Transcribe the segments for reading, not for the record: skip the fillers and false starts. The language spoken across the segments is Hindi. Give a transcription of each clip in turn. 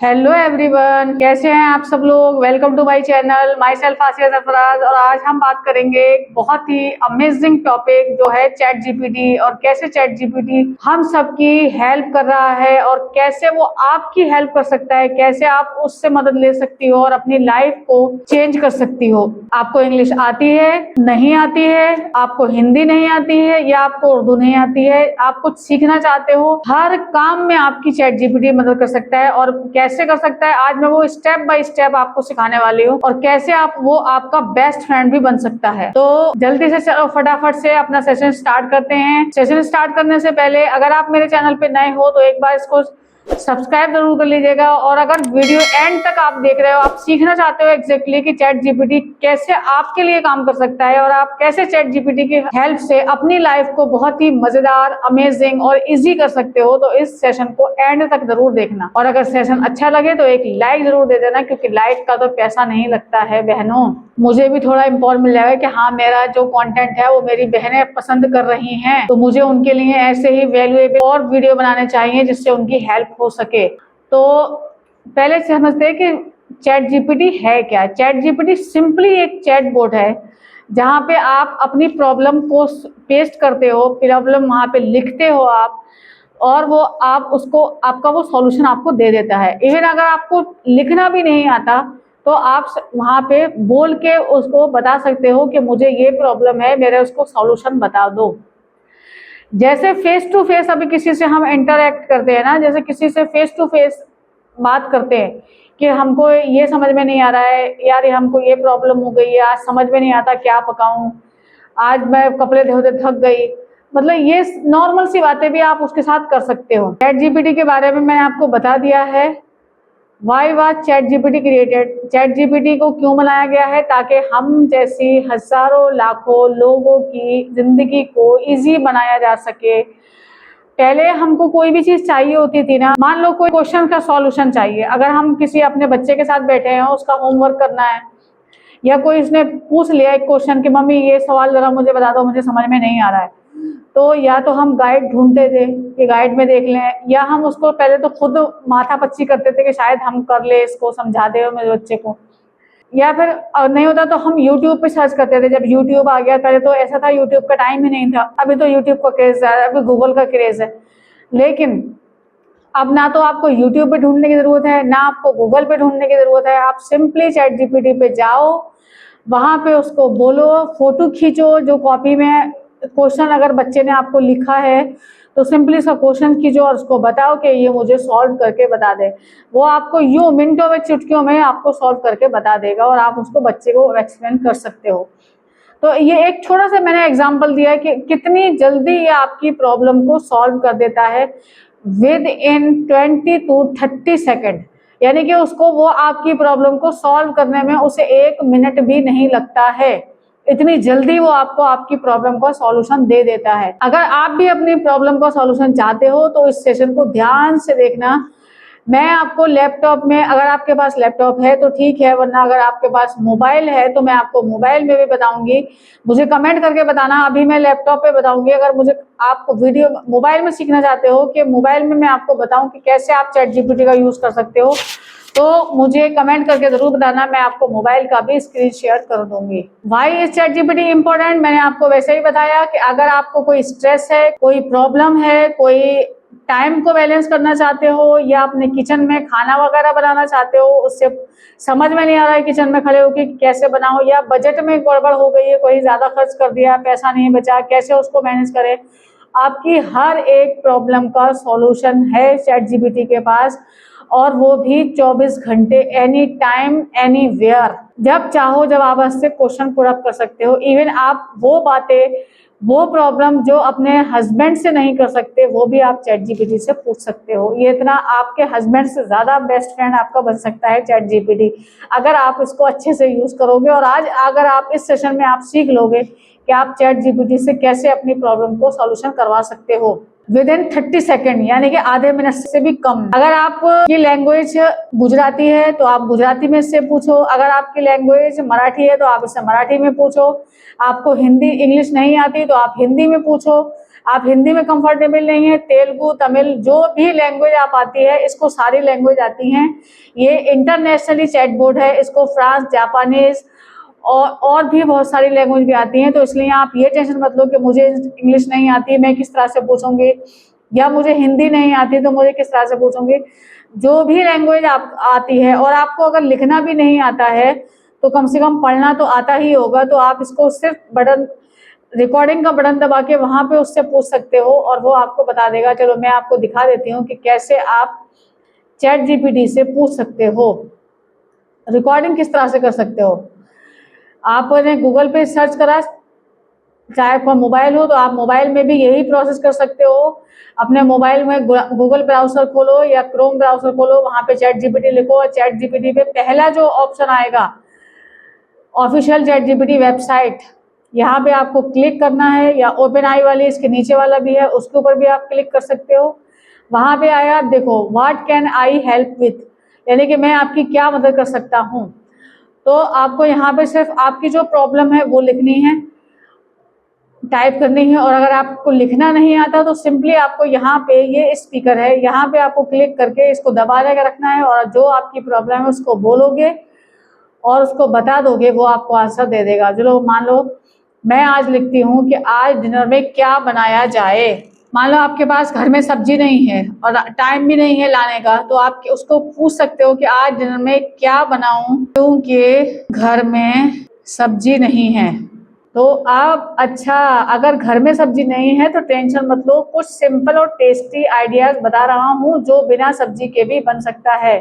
हेलो एवरीवन, कैसे हैं आप सब लोग। Welcome to my channel, myself Asiya Sarfaraz. और आज हम बात करेंगे एक बहुत ही अमेजिंग टॉपिक जो है चैट जीपीटी, और कैसे चैट जीपीटी हम सबकी हेल्प कर रहा है और कैसे वो आपकी हेल्प कर सकता है, कैसे आप उससे मदद ले सकती हो और अपनी लाइफ को चेंज कर सकती हो। आपको इंग्लिश आती है, नहीं आती है, आपको हिंदी नहीं आती है या आपको उर्दू नहीं आती है, आप कुछ सीखना चाहते हो, हर काम में आपकी चैट जीपीटी मदद कर सकता है। और कैसे कर सकता है, आज मैं वो स्टेप बाय स्टेप आपको सिखाने वाली हूँ, और कैसे आप वो आपका बेस्ट फ्रेंड भी बन सकता है। तो जल्दी से चलो फटाफट से अपना सेशन स्टार्ट करते हैं। सेशन स्टार्ट करने से पहले अगर आप मेरे चैनल पे नए हो तो एक बार इसको सब्सक्राइब जरूर कर लीजिएगा। और अगर वीडियो एंड तक आप देख रहे हो, आप सीखना चाहते हो एग्जैक्टली कि चैट जीपीटी कैसे आपके लिए काम कर सकता है और आप कैसे चैट जीपीटी की हेल्प से अपनी लाइफ को बहुत ही मजेदार, अमेजिंग और इजी कर सकते हो, तो इस सेशन को एंड तक जरूर देखना। और अगर सेशन अच्छा लगे तो एक लाइक जरूर दे देना, क्योंकि लाइक का तो पैसा नहीं लगता है बहनों। मुझे भी थोड़ा इम्पोर्ट मिल जाएगा कि हाँ, मेरा जो कंटेंट है वो मेरी बहनें पसंद कर रही हैं, तो मुझे उनके लिए ऐसे ही वैल्यूएबल और वीडियो बनाने चाहिए जिससे उनकी हेल्प हो सके। तो पहले समझते हैं कि चैट जीपीटी है क्या। चैट जीपीटी सिंपली एक चैट बोट है जहाँ पे आप अपनी प्रॉब्लम को पेस्ट करते हो, प्रॉब्लम वहाँ पे लिखते हो आप, और वो आप उसको आपका वो सॉल्यूशन आपको दे देता है। इवन अगर आपको लिखना भी नहीं आता तो आप वहाँ पे बोल के उसको बता सकते हो कि मुझे ये प्रॉब्लम है, मेरे उसको सॉल्यूशन बता दो। जैसे फेस टू फेस अभी किसी से हम इंटरेक्ट करते हैं ना, जैसे किसी से फेस टू फेस बात करते हैं कि हमको ये समझ में नहीं आ रहा है यार, ये हमको ये प्रॉब्लम हो गई है, आज समझ में नहीं आता क्या पकाऊं, आज मैं कपड़े धोते थक गई। मतलब ये नॉर्मल सी बातें भी आप उसके साथ कर सकते हो। चैट जीपीटी के बारे में मैंने आपको बता दिया है। Why was chat GPT created, chat GPT को क्यों बनाया गया है, ताकि हम जैसी हजारों लाखों लोगों की जिंदगी को इजी बनाया जा सके। पहले हमको कोई भी चीज चाहिए होती थी ना, मान लो कोई क्वेश्चन का सॉल्यूशन चाहिए, अगर हम किसी अपने बच्चे के साथ बैठे हैं, उसका होमवर्क करना है, या कोई इसने पूछ लिया एक क्वेश्चन कि मम्मी ये सवाल जरा मुझे बता दो, मुझे समझ में नहीं आ रहा है, तो या तो हम गाइड ढूंढते थे कि गाइड में देख लें, या हम उसको पहले तो खुद माथा पच्ची करते थे कि शायद हम कर ले, इसको समझा दे मेरे बच्चे को। या फिर नहीं होता तो हम यूट्यूब पे सर्च करते थे। जब यूट्यूब आ गया, पहले तो ऐसा था यूट्यूब का टाइम ही नहीं था, अभी तो यूट्यूब का क्रेज है, अभी गूगल का क्रेज है। लेकिन अब ना तो आपको यूट्यूब पे ढूंढने की जरूरत है, ना आपको गूगल पे ढूंढने की जरूरत है। आप सिंपली चैट जीपीटी पे जाओ, वहां पे उसको बोलो, फोटो खींचो जो कॉपी में क्वेश्चन अगर बच्चे ने आपको लिखा है तो सिंपली उसका क्वेश्चन खींचो और उसको बताओ कि ये मुझे सॉल्व करके बता दे। वो आपको यूं मिनटों में, चुटकियों में आपको सॉल्व करके बता देगा, और आप उसको बच्चे को एक्सप्लेन कर सकते हो। तो ये एक छोटा सा मैंने एग्जांपल दिया है कि कितनी जल्दी ये आपकी प्रॉब्लम को सॉल्व कर देता है विद इन 20 to 30 सेकेंड। यानी कि उसको वो आपकी प्रॉब्लम को सॉल्व करने में उसे 1 मिनट भी नहीं लगता है, इतनी जल्दी वो आपको आपकी प्रॉब्लम का सॉल्यूशन दे देता है। अगर आप भी अपनी प्रॉब्लम का सॉल्यूशन चाहते हो तो इस सेशन को ध्यान से देखना। मैं आपको लैपटॉप में, अगर आपके पास लैपटॉप है तो ठीक है, वरना अगर आपके पास मोबाइल है तो मैं आपको मोबाइल में भी बताऊंगी। मुझे कमेंट करके बताना, अभी मैं लैपटॉप पे बताऊंगी। अगर मुझे आपको वीडियो मोबाइल में सीखना चाहते हो कि मोबाइल में मैं आपको बताऊं कि कैसे आप चैट जीपीटी का यूज कर सकते हो, तो मुझे कमेंट करके जरूर बताना, मैं आपको मोबाइल का भी स्क्रीन शेयर कर दूंगी। Why is chat GPT important, मैंने आपको वैसे ही बताया कि अगर आपको कोई स्ट्रेस है, कोई प्रॉब्लम है, कोई टाइम को बैलेंस करना चाहते हो, या अपने किचन में खाना वगैरह बनाना चाहते हो, उससे समझ में नहीं आ रहा है किचन में खड़े होकर कैसे बनाओ, या बजट में गड़बड़ हो गई है, कोई ज्यादा खर्च कर दिया, पैसा नहीं बचा, कैसे उसको मैनेज करें, आपकी हर एक प्रॉब्लम का सॉल्यूशन है चैट जीपीटी के पास। और वो भी 24 घंटे, एनी टाइम एनी वेयर, जब चाहो जब आप उससे क्वेश्चन पुट अप कर सकते हो। इवन आप वो बातें, वो प्रॉब्लम जो अपने हस्बैंड से नहीं कर सकते, वो भी आप चैट जीपीटी से पूछ सकते हो। ये इतना आपके हस्बैंड से ज्यादा बेस्ट फ्रेंड आपका बन सकता है चैट जीपीटी, अगर आप इसको अच्छे से यूज करोगे। और आज अगर आप इस सेशन में आप सीख लोगे कि आप चैट जीपीटी से कैसे अपनी प्रॉब्लम को सॉल्यूशन करवा सकते हो विद इन 30 सेकेंड, यानी कि आधे मिनट से भी कम। अगर आपकी लैंग्वेज गुजराती है तो आप गुजराती में इससे पूछो, अगर आपकी लैंग्वेज मराठी है तो आप इससे मराठी में पूछो, आपको हिंदी इंग्लिश नहीं आती तो आप हिंदी में पूछो, आप हिंदी में कंफर्टेबल नहीं है, तेलुगु, तमिल, जो भी लैंग्वेज आप आती है, इसको सारी लैंग्वेज आती हैं। ये इंटरनेशनली चैटबॉट है, इसको फ्रांस, जापानीज और भी बहुत सारी लैंग्वेज भी आती हैं। तो इसलिए आप ये टेंशन मत लो कि मुझे इंग्लिश नहीं आती, मैं किस तरह से पूछूंगी, या मुझे हिंदी नहीं आती तो मुझे किस तरह से पूछूंगी। जो भी लैंग्वेज आप आती है, और आपको अगर लिखना भी नहीं आता है तो कम से कम पढ़ना तो आता ही होगा। तो आप इसको सिर्फ बटन, रिकॉर्डिंग का बटन दबा के वहां पे उससे पूछ सकते हो और वो आपको बता देगा। चलो मैं आपको दिखा देती हूँ कि कैसे आप चैट जीपीटी से पूछ सकते हो, रिकॉर्डिंग किस तरह से कर सकते हो। आपने गूगल पे सर्च करा, चाहे आपका मोबाइल हो तो आप मोबाइल में भी यही प्रोसेस कर सकते हो। अपने मोबाइल में गूगल ब्राउजर खोलो या क्रोम ब्राउजर खोलो, वहां पे चैट जीपीटी लिखो और चैट जीपीटी पे पहला जो ऑप्शन आएगा ऑफिशियल चैट जीपीटी वेबसाइट, यहाँ पे आपको क्लिक करना है, या ओपन आई वाली इसके नीचे वाला भी है उसके ऊपर भी आप क्लिक कर सकते हो। वहां पे आया, देखो what can I help with, यानी कि मैं आपकी क्या मदद कर सकता हूँ। तो आपको यहाँ पे सिर्फ आपकी जो प्रॉब्लम है वो लिखनी है, टाइप करनी है। और अगर आपको लिखना नहीं आता तो सिंपली आपको यहाँ पे ये स्पीकर है, यहाँ पे आपको क्लिक करके इसको दबा के रखना है और जो आपकी प्रॉब्लम है उसको बोलोगे और उसको बता दोगे, वो आपको आंसर दे देगा। चलो मान लो मैं आज लिखती हूँ कि आज डिनर में क्या बनाया जाए। मान लो आपके पास घर में सब्जी नहीं है और टाइम भी नहीं है लाने का, तो आप उसको पूछ सकते हो कि आज डिनर में क्या बनाऊं क्योंकि घर में सब्जी नहीं है। तो आप, अच्छा अगर घर में सब्जी नहीं है तो टेंशन मत लो, कुछ सिंपल और टेस्टी आइडियाज बता रहा हूँ जो बिना सब्जी के भी बन सकता है।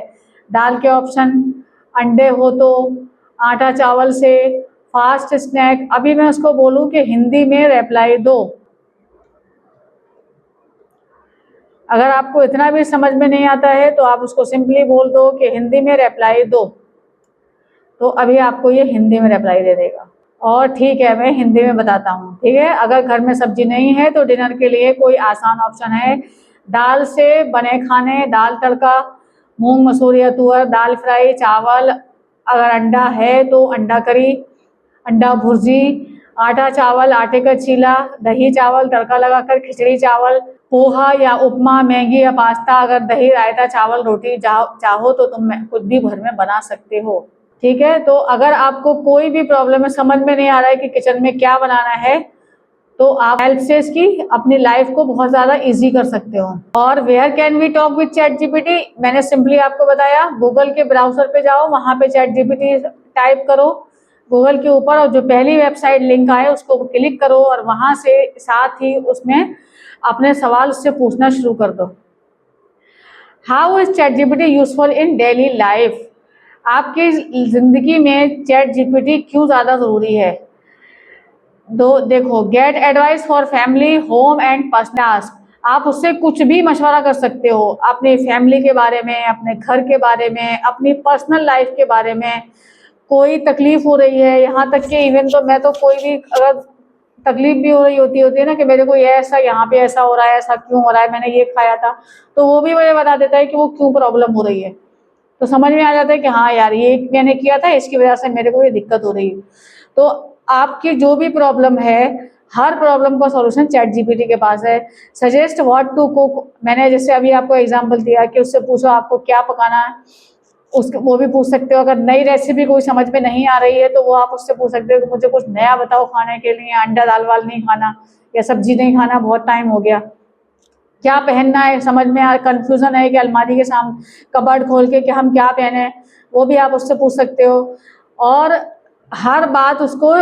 दाल के ऑप्शन, अंडे हो तो, आटा चावल से, फास्ट स्नैक। अभी मैं उसको बोलूँ कि हिंदी में रिप्लाई दो। अगर आपको इतना भी समझ में नहीं आता है तो आप उसको सिंपली बोल दो कि हिंदी में रिप्लाई दो, तो अभी आपको ये हिंदी में रिप्लाई दे देगा। और ठीक है, मैं हिंदी में बताता हूँ, ठीक है। अगर घर में सब्जी नहीं है तो डिनर के लिए कोई आसान ऑप्शन है, दाल से बने खाने, दाल तड़का, मूंग मसूर या तुअर, दाल फ्राई, चावल, अगर अंडा है तो अंडा करी, अंडा भुर्जी, आटा चावल, आटे का चीला, दही चावल तड़का लगाकर, खिचड़ी चावल, पोहा या उपमा, मैगी या पास्ता, अगर दही रायता चावल रोटी चाहो तो तुम कुछ भी घर में बना सकते हो, ठीक है। तो अगर आपको कोई भी प्रॉब्लम है, समझ में नहीं आ रहा है कि किचन में क्या बनाना है, तो आप हेल्प से इसकी अपनी लाइफ को बहुत ज्यादा इजी कर सकते हो। और where can we talk with chat GPT, मैंने सिंपली आपको बताया, गूगल के ब्राउजर पे जाओ, वहां पे चैट जीपीटी टाइप करो गूगल के ऊपर, और जो पहली वेबसाइट लिंक आए उसको क्लिक करो और वहां से साथ ही उसमें अपने सवाल उससे पूछना शुरू कर दो। How is chat GPT useful in daily life, आपकी जिंदगी में चैट जीपीटी क्यों ज्यादा जरूरी है। देखो, get advice for family, home and personal task, आप उससे कुछ भी मशवरा कर सकते हो, अपनी फैमिली के बारे में, अपने घर के बारे में, अपनी पर्सनल लाइफ के बारे में। कोई तकलीफ हो रही है, यहाँ तक कि इवन तो मैं तो कोई भी अगर तकलीफ भी हो रही होती है ना कि मेरे को ये ऐसा, यहाँ पे ऐसा हो रहा है, ऐसा क्यों हो रहा है, मैंने ये खाया था, तो वो भी मुझे बता देता है कि वो क्यों प्रॉब्लम हो रही है। तो समझ में आ जाता है कि हाँ यार, ये मैंने किया था, इसकी वजह से मेरे को ये दिक्कत हो रही है। तो आपकी जो भी प्रॉब्लम है, हर प्रॉब्लम का सॉल्यूशन चैट जीपीटी के पास है। सजेस्ट व्हाट टू कुक, मैंने जैसे अभी आपको एग्जांपल दिया कि उससे पूछो आपको क्या पकाना है, उसको वो भी पूछ सकते हो। अगर नई रेसिपी कोई समझ में नहीं आ रही है तो वो आप उससे पूछ सकते हो कि मुझे कुछ नया बताओ खाने के लिए, अंडा दाल वाल नहीं खाना या सब्जी नहीं खाना, बहुत टाइम हो गया। क्या पहनना है समझ में कंफ्यूजन है कि अलमारी के सामने कबर्ड खोल के कि हम क्या पहने, वो भी आप उससे पूछ सकते हो। और हर बात उसको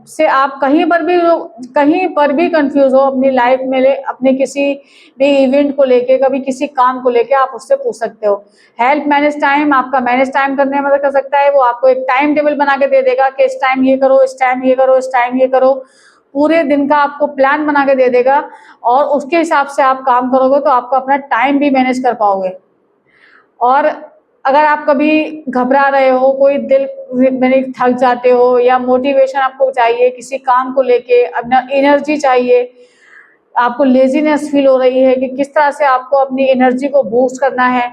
से आप कहीं पर भी कंफ्यूज हो अपनी लाइफ में, अपने किसी भी इवेंट को लेके, कभी किसी काम को लेके, आप उससे पूछ सकते हो। हेल्प मैनेज टाइम, आपका मैनेज टाइम करने में मदद कर सकता है। वो आपको एक टाइम टेबल बना के दे देगा कि इस टाइम ये करो, इस टाइम ये करो, इस टाइम ये करो, पूरे दिन का आपको प्लान बना के दे देगा और उसके हिसाब से आप काम करोगे तो आपको अपना टाइम भी मैनेज कर पाओगे। और अगर आप कभी घबरा रहे हो, कोई दिल में थक जाते हो या मोटिवेशन आपको चाहिए किसी काम को लेके, अपना एनर्जी चाहिए, आपको लेजीनेस फील हो रही है कि किस तरह से आपको अपनी एनर्जी को बूस्ट करना है,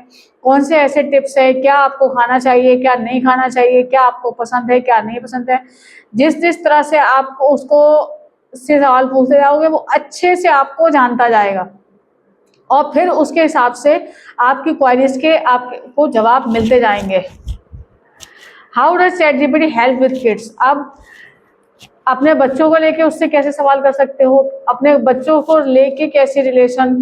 कौन से ऐसे टिप्स है, क्या आपको खाना चाहिए, क्या नहीं खाना चाहिए, क्या आपको पसंद है, क्या नहीं पसंद है, जिस जिस तरह से आपको उसको से सवाल पूछते जाओगे वो अच्छे से आपको जानता जाएगा और फिर उसके हिसाब से आपकी क्वेरीज के आपको जवाब मिलते जाएंगे। How does chat GPT help with kids? अब अपने बच्चों को लेके उससे कैसे सवाल कर सकते हो, अपने बच्चों को लेके कैसे रिलेशन,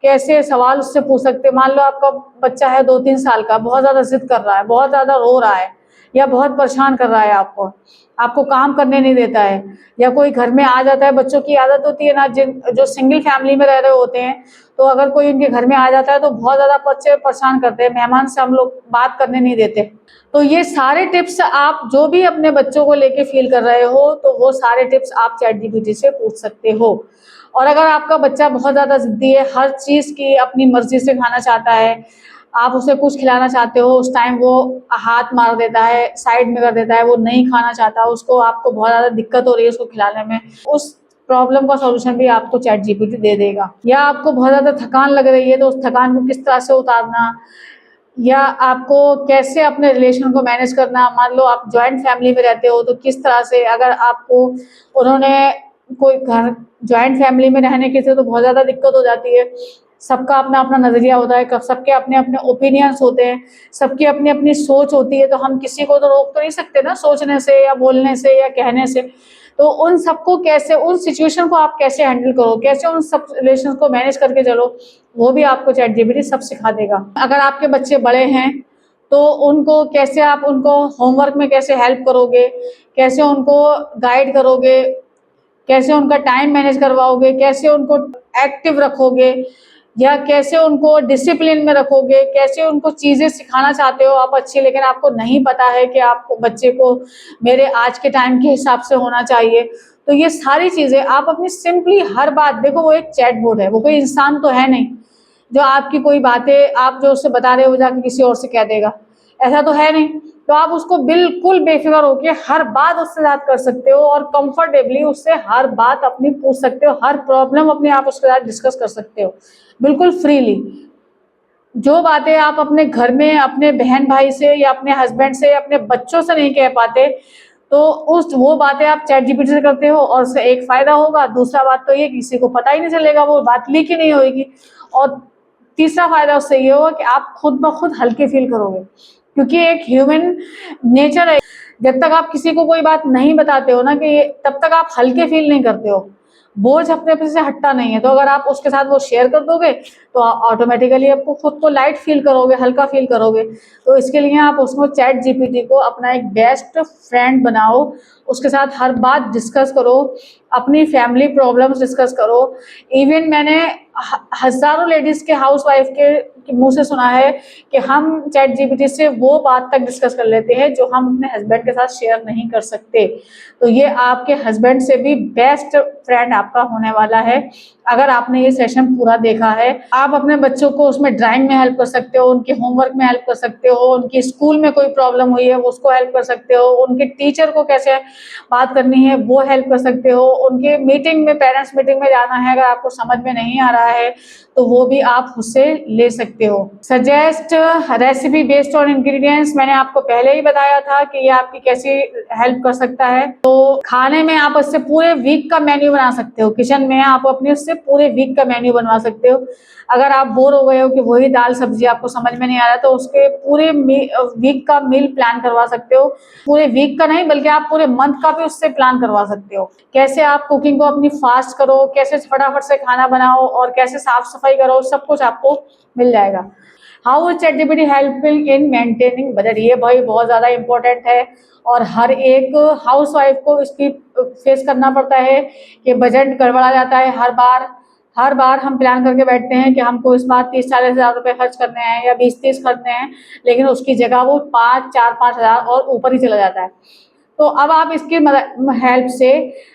कैसे सवाल उससे पूछ सकते हो। मान लो आपका बच्चा है 2-3 साल का, बहुत ज्यादा जिद कर रहा है, बहुत ज्यादा रो रहा है या बहुत परेशान कर रहा है आपको काम करने नहीं देता है, या कोई घर में आ जाता है, बच्चों की आदत होती है ना जो सिंगल फैमिली में रह रहे होते हैं, तो अगर कोई इनके घर में आ जाता है तो बहुत ज्यादा बच्चे परेशान करते हैं, मेहमान से हम लोग बात करने नहीं देते। तो ये सारे टिप्स आप जो भी अपने बच्चों को लेके फील कर रहे हो तो वो सारे टिप्स आप चैट जीपीटी से पूछ सकते हो। और अगर आपका बच्चा बहुत ज्यादा जिद्दी है, हर चीज की अपनी मर्जी से खाना चाहता है, आप उसे कुछ खिलाना चाहते हो, उस टाइम वो हाथ मार देता है, साइड में कर देता है, वो नहीं खाना चाहता, उसको आपको बहुत ज्यादा दिक्कत हो रही है उसको खिलाने में, उस प्रॉब्लम का सॉल्यूशन भी आपको चैट जीपीटी दे देगा। या आपको बहुत ज्यादा थकान लग रही है तो उस थकान को किस तरह से उतारना, या आपको कैसे अपने रिलेशन को मैनेज करना। मान लो आप जॉइंट फैमिली में रहते हो तो किस तरह से, अगर आपको उन्होंने कोई घर जॉइंट फैमिली में रहने के से तो बहुत ज़्यादा दिक्कत हो जाती है, सबका अपना अपना नज़रिया होता है, सबके अपने अपने ओपिनियंस होते हैं, सबकी अपनी अपनी सोच होती है, तो हम किसी को तो रोक तो नहीं सकते ना सोचने से या बोलने से या कहने से। तो उन सबको कैसे, उन सिचुएशन को आप कैसे हैंडल करो, कैसे उन सब रिलेशन को मैनेज करके चलो, वो भी आपको चैट जीपीटी सब सिखा देगा। अगर आपके बच्चे बड़े हैं तो उनको कैसे, आप उनको होमवर्क में कैसे हेल्प करोगे, कैसे उनको गाइड करोगे, कैसे उनका टाइम मैनेज करवाओगे, कैसे उनको एक्टिव रखोगे, या कैसे उनको डिसिप्लिन में रखोगे, कैसे उनको चीज़ें सिखाना चाहते हो आप अच्छी, लेकिन आपको नहीं पता है कि आपको बच्चे को मेरे आज के टाइम के हिसाब से होना चाहिए। तो ये सारी चीज़ें आप अपनी सिंपली हर बात, देखो वो एक चैटबॉट है, वो कोई इंसान तो है नहीं जो आपकी कोई बातें आप जो उससे बता रहे हो जाके किसी और से कह देगा, ऐसा तो है नहीं। तो आप उसको बिल्कुल बेफिक्र होके हर बात उससे बात कर सकते हो और कंफर्टेबली उससे हर बात अपनी पूछ सकते हो, हर प्रॉब्लम अपने आप उसके साथ डिस्कस कर सकते हो बिल्कुल फ्रीली। जो बातें आप अपने घर में अपने बहन भाई से या अपने हस्बैंड से या अपने बच्चों से नहीं कह पाते, तो वो बातें आप चैट जीपीटी से करते हो और उससे एक फायदा होगा, दूसरा बात तो ये किसी को पता ही नहीं चलेगा, वो बात लीक ही नहीं होगी, और तीसरा फायदा उससे ये होगा कि आप खुद ब खुद हल्के फील करोगे, क्योंकि एक ह्यूमन नेचर है, जब तक आप किसी को कोई बात नहीं बताते हो ना कि तब तक आप हल्के फील नहीं करते हो, बोझ अपने से हटता नहीं है। तो अगर आप उसके साथ वो शेयर कर दोगे तो ऑटोमेटिकली आपको खुद को लाइट फील करोगे, हल्का फील करोगे। तो इसके लिए आप उसको चैट जीपीटी को अपना एक बेस्ट फ्रेंड बनाओ, उसके साथ हर बात डिस्कस करो, अपनी फैमिली प्रॉब्लम्स डिस्कस करो। इवन मैंने हजारों लेडीज के हाउस वाइफ के मुंह से सुना है कि हम चैट जीपीटी से वो बात तक डिस्कस कर लेते हैं जो हम अपने हस्बैंड के साथ शेयर नहीं कर सकते। तो ये आपके हस्बैंड से भी बेस्ट फ्रेंड आपका होने वाला है अगर आपने ये सेशन पूरा देखा है। आप अपने बच्चों को उसमें ड्राइंग में हेल्प कर सकते हो, उनके होमवर्क में हेल्प कर सकते हो, उनकी स्कूल में कोई प्रॉब्लम हुई है उसको हेल्प कर सकते हो, उनके टीचर को कैसे बात करनी है वो हेल्प कर सकते हो, उनके मीटिंग में, पेरेंट्स मीटिंग में जाना है अगर आपको समझ में नहीं आ रहा है तो वो भी आप उससे ले सकते हो। Suggest recipe based on ingredients, मैंने आपको पहले ही बताया था कि ये आपकी कैसी हेल्प कर सकता है। तो खाने में आप उससे पूरे वीक का मेन्यू बना सकते हो, किचन में आप अपने उससे पूरे वीक का मेन्यू बनवा सकते हो। अगर आप बोर हो गए हो कि वही दाल सब्जी आपको समझ में नहीं आ रहा तो उसके पूरे वीक का मील प्लान करवा सकते हो, पूरे वीक का नहीं बल्कि आप पूरे मंथ का भी उससे प्लान करवा सकते हो। कैसे आप कुकिंग को अपनी फास्ट करो, कैसे फटाफट से खाना बनाओ और कैसे साफ सफाई करो, सब कुछ आपको मिल जाएगा। How is chat GPT helpful in maintaining budget, ये भाई बहुत ज्यादा इंपॉर्टेंट है और हर एक हाउस वाइफ को इसकी फेस करना पड़ता है कि बजट गड़बड़ा जाता है। हर बार हम प्लान करके बैठते हैं कि हमको इस बार 30-40 हज़ार रुपये खर्च करने हैं या 20-30 खर्चने हैं, लेकिन उसकी जगह वो 4-5 हज़ार और ऊपर ही चला जाता है। तो अब आप इसकी हेल्प से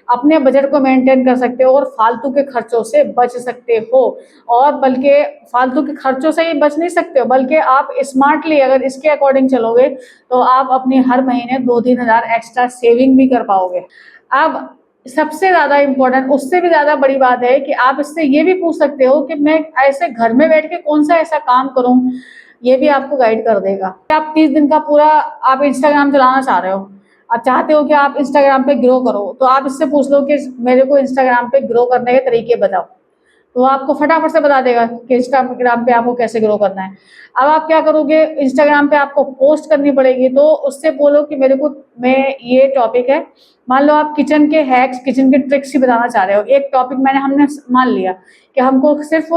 अपने बजट को मेंटेन कर सकते हो और फालतू के खर्चों से बच सकते हो। और बल्कि फालतू के खर्चों से ही बच नहीं सकते हो, बल्कि आप स्मार्टली अगर इसके अकॉर्डिंग चलोगे तो आप अपनी हर महीने 2-3 हज़ार एक्स्ट्रा सेविंग भी कर पाओगे। अब सबसे ज्यादा इम्पोर्टेंट, उससे भी ज्यादा बड़ी बात है कि आप इससे ये भी पूछ सकते हो कि मैं ऐसे घर में बैठ के कौन सा ऐसा काम करूं, ये भी आपको गाइड कर देगा। आप 30 दिन का पूरा आप इंस्टाग्राम चलाना चाह रहे हो, आप चाहते हो कि आप इंस्टाग्राम पे ग्रो करो, तो आप इससे पूछ लो कि मेरे को इंस्टाग्राम पे ग्रो करने के तरीके बताओ, तो आपको फटाफट से बता देगा कि इंस्टाग्राम पे आपको कैसे ग्रो करना है। अब आप क्या करोगे, इंस्टाग्राम पे आपको पोस्ट करनी पड़ेगी, तो उससे बोलो कि मेरे को, मैं ये टॉपिक है, मान लो आप किचन के हैक्स, किचन के ट्रिक्स ही बताना चाह रहे हो। एक टॉपिक हमने मान लिया कि हमको सिर्फ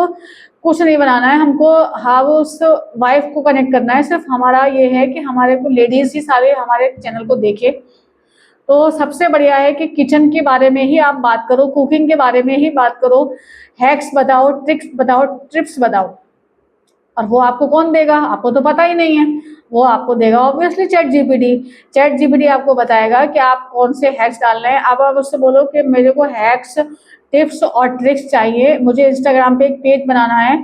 कुछ नहीं बनाना है, हमको हाउस वाइफ को कनेक्ट करना है, सिर्फ हमारा ये है कि हमारे को लेडीज ही सारे हमारे चैनल को देखे। तो सबसे बढ़िया है कि किचन के बारे में ही आप बात करो, कुकिंग के बारे में ही बात करो, हैक्स बताओ, ट्रिक्स बताओ, टिप्स बताओ। और वो आपको कौन देगा, आपको तो पता ही नहीं है, वो आपको देगा obviously chat GPT. Chat GPT आपको बताएगा कि आप कौन से हैक्स डालने हैं। अब आप उससे बोलो कि मेरे को हैक्स, टिप्स और ट्रिक्स चाहिए, मुझे इंस्टाग्राम पे एक पेज बनाना है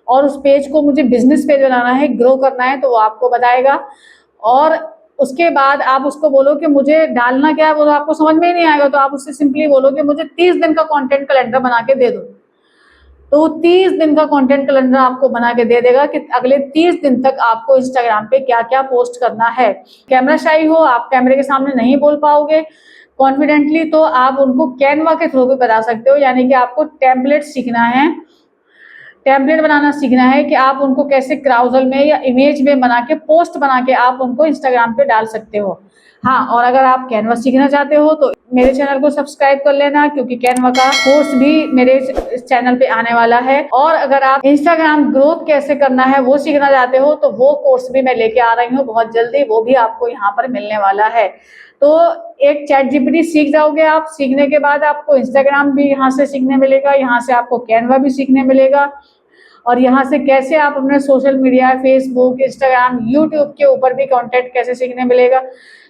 और उस पेज को मुझे बिजनेस पेज बनाना है, ग्रो करना है, तो वो आपको बताएगा। और उसके बाद आप उसको बोलो कि मुझे डालना क्या है, वो तो आपको समझ में ही नहीं आएगा, तो आप उससे सिंपली बोलो कि मुझे 30 दिन का कंटेंट कैलेंडर बना के दे दो। तो 30 दिन का कंटेंट कैलेंडर आपको बना के दे देगा कि अगले 30 दिन तक आपको इंस्टाग्राम पे क्या क्या पोस्ट करना है। कैमरा शाई हो, आप कैमरे के सामने नहीं बोल पाओगे कॉन्फिडेंटली, तो आप उनको कैनवा के थ्रू भी बता सकते हो, यानी कि आपको टेम्पलेट सीखना है, टेम्पलेट बनाना सीखना है कि आप उनको कैसे क्राउजल में या इमेज में बना के, पोस्ट बना के आप उनको इंस्टाग्राम पे डाल सकते हो। हाँ, और अगर आप कैनवा सीखना चाहते हो तो मेरे चैनल को सब्सक्राइब कर लेना, क्योंकि कैनवा का कोर्स भी मेरे चैनल पे आने वाला है। और अगर आप इंस्टाग्राम ग्रोथ कैसे करना है वो सीखना चाहते हो, तो वो कोर्स भी मैं लेके आ रही हूँ बहुत जल्दी, वो भी आपको यहाँ पर मिलने वाला है। तो एक चैट जीपीटी सीख जाओगे आप, सीखने के बाद आपको इंस्टाग्राम भी यहाँ से सीखने मिलेगा, यहाँ से आपको कैनवा भी सीखने मिलेगा, और यहाँ से कैसे आप अपने social media, Facebook, Instagram, YouTube के ऊपर भी कंटेंट कैसे सीखने मिलेगा।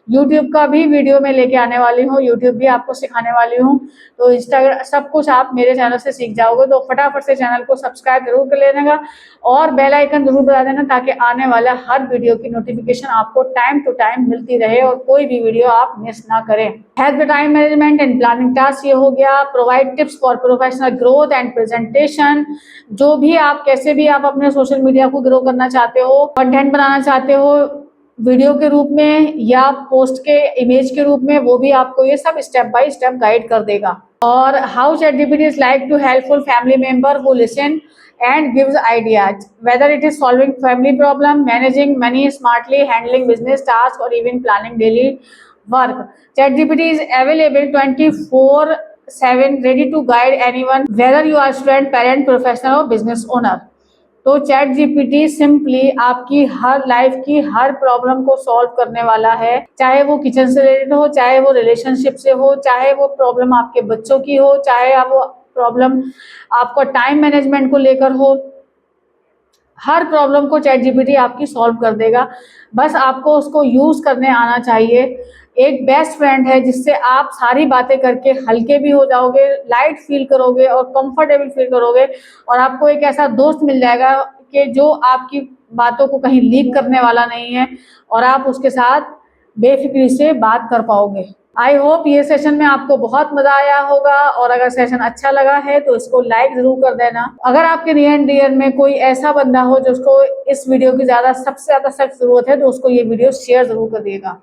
यूट्यूब का भी वीडियो मैं लेके आने वाली हूँ, यूट्यूब भी आपको सिखाने वाली हूँ। तो इंस्टाग्राम सब कुछ आप मेरे चैनल से सीख जाओगे। तो फटाफट से चैनल को सब्सक्राइब जरूर कर लेना और बेल आइकन जरूर बजा देना, ताकि आने वाला हर वीडियो की नोटिफिकेशन आपको टाइम टू टाइम मिलती रहे और कोई भी वीडियो आप मिस ना करें। Help the time management and planning task ये हो गया। Provide tips for professional growth and presentation. जो भी आप, कैसे भी आप अपने सोशल मीडिया को ग्रो करना चाहते हो, कंटेंट बनाना चाहते हो वीडियो के रूप में या पोस्ट के इमेज के रूप में, वो भी आपको ये सब स्टेप बाय स्टेप गाइड कर देगा। और how ChatGPT is like to helpful family member who listen and gives ideas, whether it is solving family problem, managing money smartly, handling business tasks, or even planning daily work. ChatGPT is available 24/7, ready to guide anyone, whether you are student, parent, professional, or business owner. तो चैट जीपीटी सिंपली आपकी हर लाइफ की हर प्रॉब्लम को सॉल्व करने वाला है, चाहे वो किचन से रिलेटेड हो, चाहे वो रिलेशनशिप से हो, चाहे वो प्रॉब्लम आपके बच्चों की हो, चाहे आप वो प्रॉब्लम आपको टाइम मैनेजमेंट को लेकर हो, हर प्रॉब्लम को चैट जीपीटी आपकी सॉल्व कर देगा। बस आपको उसको यूज करने आना चाहिए। एक बेस्ट फ्रेंड है जिससे आप सारी बातें करके हल्के भी हो जाओगे, लाइट फील करोगे और कंफर्टेबल फील करोगे, और आपको एक ऐसा दोस्त मिल जाएगा कि जो आपकी बातों को कहीं लीक करने वाला नहीं है और आप उसके साथ बेफिक्री से बात कर पाओगे। आई होप ये सेशन में आपको बहुत मजा आया होगा, और अगर सेशन अच्छा लगा है तो इसको लाइक जरूर कर देना। अगर आपके नियर एंड डियर में कोई ऐसा बंदा हो जिसको इस वीडियो की सबसे ज्यादा सख्त जरूरत है, तो उसको ये वीडियो शेयर जरूर कर दिएगा।